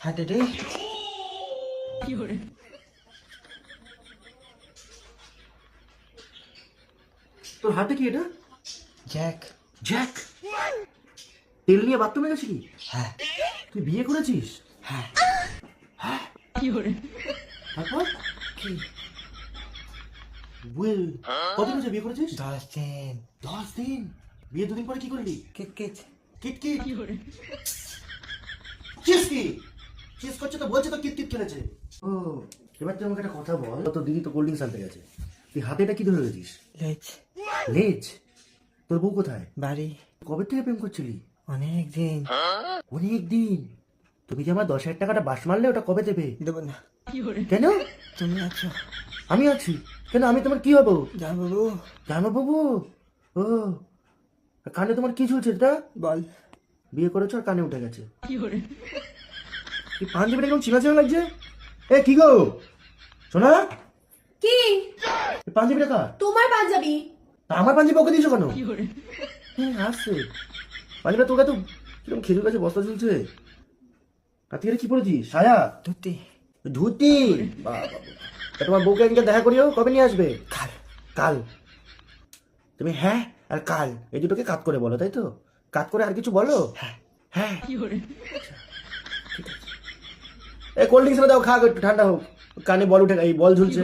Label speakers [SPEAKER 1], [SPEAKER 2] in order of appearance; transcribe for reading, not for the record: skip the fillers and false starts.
[SPEAKER 1] হাতে রে।
[SPEAKER 2] তোর হাতে কি এটা?
[SPEAKER 1] জ্যাক।
[SPEAKER 2] জ্যাক? তেল নিয়ে বাথরুমে গেছিলি?
[SPEAKER 1] হ্যাঁ
[SPEAKER 2] তুই বিয়ে করেছিস?
[SPEAKER 1] হ্যাঁ।
[SPEAKER 2] তারপর
[SPEAKER 1] কি?
[SPEAKER 2] কতদিন হচ্ছে বিয়ে করেছিস?
[SPEAKER 1] 10 দিন।
[SPEAKER 2] 10 দিন। বিয়ে 2 দিন পরে কি করলি?
[SPEAKER 1] Kit kit.
[SPEAKER 2] Kit kit. Cheese কি? চিজ করছে তো বলছে তো কিট কিট খেলেছে। ও, এবার তুই আমাকে একটা কথা বল। তোর দিদি তো কোল্ড ড্রিঙ্কস আনতে গেছে, তুই হাতে এটা কি ধরে রেখেছিস?
[SPEAKER 1] লেজ।
[SPEAKER 2] লেজ? তোর বউ কোথায়?
[SPEAKER 1] বাড়ি।
[SPEAKER 2] কবে থেকে প্রেম করছিলি?
[SPEAKER 1] অনেক দিন।
[SPEAKER 2] অনেক দিন। তুমি যে আমার 10,000 টাকাটা বাস মারলে, ওটা কবে দেবে?
[SPEAKER 1] দেবো না।
[SPEAKER 2] কেন?
[SPEAKER 1] তুমি আছো।
[SPEAKER 2] আমি আছি কেন? আমি তোমার কি হবো?
[SPEAKER 1] যা বাবু।
[SPEAKER 2] জানো বাবু? ও, আর কানে তোমার কি ঝুলছে এটা?
[SPEAKER 1] বল।
[SPEAKER 2] বিয়ে করেছো আর কানে উঠে গেছে। এই পাঞ্জাবিটা কেমন চিনা চিনা লাগছে? এ কি গো শোনা,
[SPEAKER 3] কি?
[SPEAKER 2] এই পাঞ্জাবিটা কার?
[SPEAKER 3] তোমার পাঞ্জাবি?
[SPEAKER 2] তা আমার পাঞ্জাবি ওকে দিয়েছো কেন? আসছে পাঞ্জাবিটা তোর কাছে কিরকম খেজুর গাছে বস্তা ঝুলছে। আর তুই এটা কি পড়েছিস? সায়া?
[SPEAKER 1] ধুতি।
[SPEAKER 2] ধুতি? বাহ বাহ বাহ। তা তোমার বউকে একদিন দেখা করিও, কবে নিয়ে আসবে?
[SPEAKER 1] কাল।
[SPEAKER 2] কাল? তুমি হ্যাঁ আর কাল এই দুটোকে কাট করে বলো, তাই তো? কাট করে আর কিছু বলো?
[SPEAKER 1] হ্যাঁ।
[SPEAKER 2] হ্যাঁ। এই কোল্ড ড্রিঙ্কস দাও, খা একটু ঠান্ডা হোক। কানে বল উঠে, এই বল ঝুলছে।